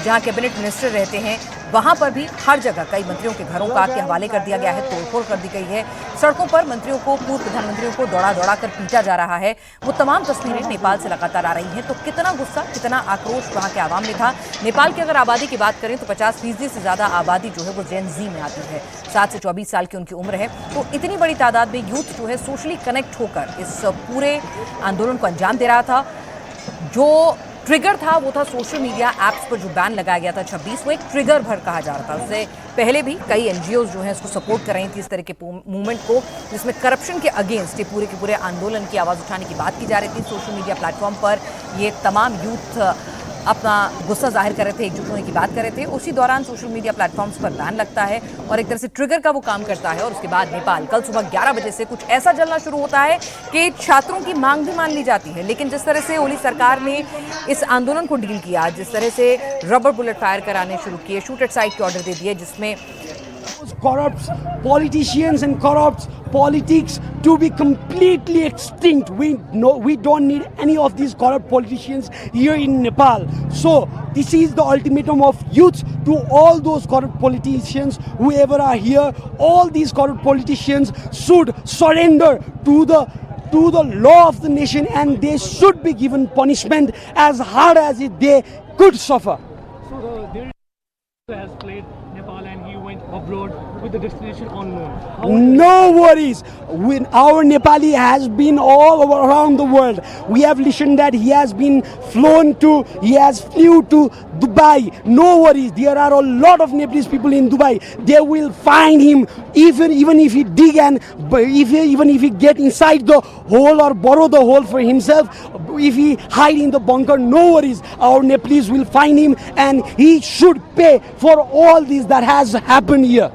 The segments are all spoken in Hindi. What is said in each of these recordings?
जहां कैबिनेट मिनिस्टर रहते हैं वहां पर भी हर जगह कई मंत्रियों के घरों का के हवाले कर दिया गया है, तोड़फोड़ कर दी गई है। सड़कों पर मंत्रियों को, पूर्व प्रधानमंत्रियों को दौड़ा दौड़ा कर पीटा जा रहा है। वो तमाम तस्वीरें नेपाल से लगातार आ रही हैं। तो कितना गुस्सा, कितना आक्रोश वहां के आवाम में था। नेपाल की अगर आबादी की बात करें तो 50% से ज्यादा आबादी जो है वो जेन जी में आती है। 7 से 24 साल की उनकी उम्र है। तो इतनी बड़ी तादाद में यूथ जो है सोशली कनेक्ट होकर इस पूरे आंदोलन को अंजाम दे रहा था। जो ट्रिगर था वो था सोशल मीडिया ऐप्स पर जो बैन लगाया गया था 26, वो एक ट्रिगर भर कहा जा रहा था। उससे पहले भी कई एनजीओज जो हैं इसको सपोर्ट कर रही थी, इस तरह के मूवमेंट को, जिसमें करप्शन के अगेंस्ट ये पूरे के पूरे आंदोलन की आवाज़ उठाने की बात की जा रही थी। सोशल मीडिया प्लेटफॉर्म पर ये तमाम यूथ अपना गुस्सा जाहिर कर रहे थे, एकजुट होने की बात कर रहे थे। उसी दौरान सोशल मीडिया प्लेटफॉर्म्स पर बैन लगता है और एक तरह से ट्रिगर का वो काम करता है। और उसके बाद नेपाल कल सुबह 11 बजे से कुछ ऐसा चलना शुरू होता है कि छात्रों की मांग भी मान ली जाती है। लेकिन जिस तरह से ओली सरकार ने इस आंदोलन को डील किया, जिस तरह से रबर बुलेट फायर कराने शुरू किए, शूट एट साइट के ऑर्डर दे दिए, जिसमें corrupt politicians and corrupt politics to be completely extinct. We don't need any of these corrupt politicians here in Nepal. So this is the ultimatum of youth to all those corrupt politicians, whoever are here. All these corrupt politicians should surrender to the law of the nation, and they should be given punishment as hard as they could suffer. So there has played Nepal and he went abroad with the destination unknown. No worries. Our Nepali has been all around the world. We have listened that he has flew to Dubai. No worries. There are a lot of Nepalese people in Dubai. They will find him even if he dig and even if he get inside the hole or borrow the hole for himself. If he hide in the bunker, no worries. Our Nepalese will find him and he should pay for all this that has happened here.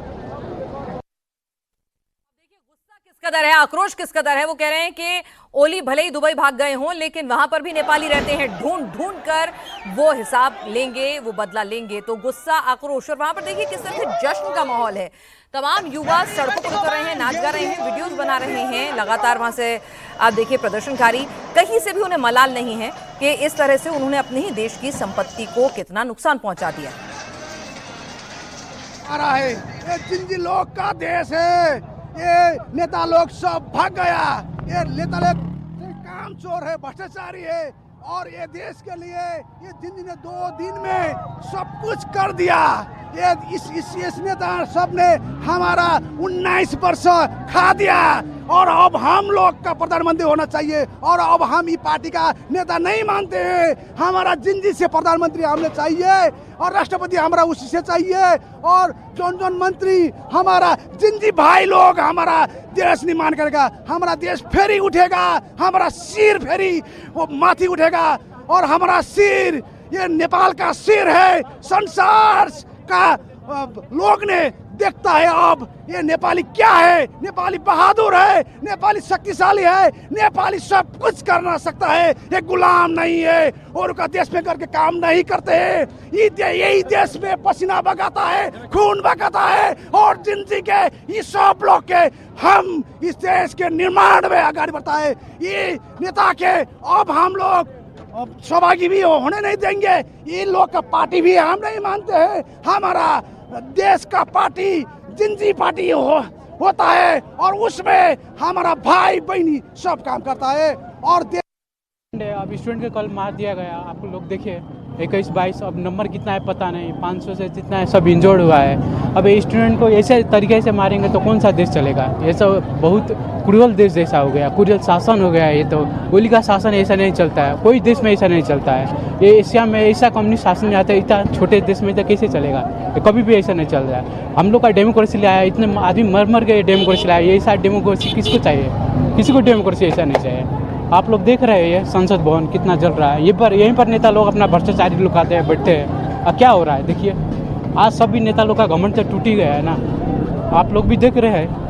किस कदर है, आक्रोश किस कदर है। वो कह रहे हैं कि ओली भले ही दुबई भाग गए हों, लेकिन वहां पर भी नेपाली रहते हैं, ढूंढ ढूंढ कर वो हिसाब लेंगे, वो बदला लेंगे। तो गुस्सा, आक्रोश, और वहां पर देखिए किस तरह से जश्न का माहौल है। तमाम युवा सड़कों पर उतर रहे हैं, नाच गा रहे हैं, वीडियोस बना रहे हैं। लगातार वहां से आप देखिए प्रदर्शनकारी, कहीं से भी उन्हें मलाल नहीं है कि इस तरह से उन्होंने अपने ही देश की संपत्ति को कितना नुकसान पहुंचा दिया। ये जिंजी लोग का देश है, ये नेता लोग सब भाग गया। ये नेता लोग काम चोर है, भ्रष्टाचारी है, और ये देश के लिए ये जिंजी ने 2 दिन में सब कुछ कर दिया। ये इस नेता सब ने हमारा 19 वर्ष खा दिया, और अब हम लोग का प्रधानमंत्री होना चाहिए। और अब हम ये पार्टी का नेता नहीं मानते हैं, हमारा जिंजी से प्रधानमंत्री हमें चाहिए, और राष्ट्रपति हमारा उसी से चाहिए, और जोन मंत्री हमारा जिंजी भाई लोग हमारा देश निर्माण करेगा। हमारा देश फेरी उठेगा, हमारा सिर फेरी वो माथी उठेगा, और हमारा सिर ये नेपाल का सिर है। संसार का लोग ने देखता है अब ये नेपाली क्या है। नेपाली बहादुर है, नेपाली शक्तिशाली है, नेपाली सब कुछ करना सकता है, ये गुलाम नहीं है, और का देश में करके काम नहीं करते हैं। यही देश में पसीना बगाता है, खून बगाता है, और जिंदगी के ये सब लोग के हम इस देश के निर्माण में आगे बढ़ता है। ये नेता के अब हम लोग सहभागी भी होने नहीं देंगे। ये लोग का पार्टी भी हम नहीं मानते हैं। हमारा देश का पार्टी जिंजी पार्टी होता है, और उसमें हमारा भाई बहनी सब काम करता है। और अब स्टूडेंट का कल मार दिया गया, आप लोग देखिए 21-22, अब नंबर कितना है पता नहीं, 500 से जितना है सब इंजर्ड हुआ है। अब ये स्टूडेंट को ऐसे तरीके से मारेंगे तो कौन सा देश चलेगा। ये सब बहुत क्रूरल देश जैसा हो गया, क्रूरल शासन हो गया है। ये तो गोली का शासन ऐसा नहीं चलता है, कोई देश में ऐसा नहीं चलता है। ये एशिया में ऐसा कम्युनिस्ट शासन आता है, इतना छोटे देश में तो कैसे चलेगा। ये कभी भी ऐसा नहीं चल रहा है। हम लोग का डेमोक्रेसी लाया, इतने आदमी मर मर के डेमोक्रेसी लाया। ये ऐसा डेमोक्रेसी किसको चाहिए, किसी को डेमोक्रेसी ऐसा नहीं चाहिए। आप लोग देख रहे हैं संसद भवन कितना जल रहा है। यहीं पर नेता लोग अपना भ्रष्टाचारी लुकाते हैं, बैठते हैं। अब क्या हो रहा है देखिए, आज सभी नेता लोग का घमंड तो टूट ही गया है ना, आप लोग भी देख रहे हैं।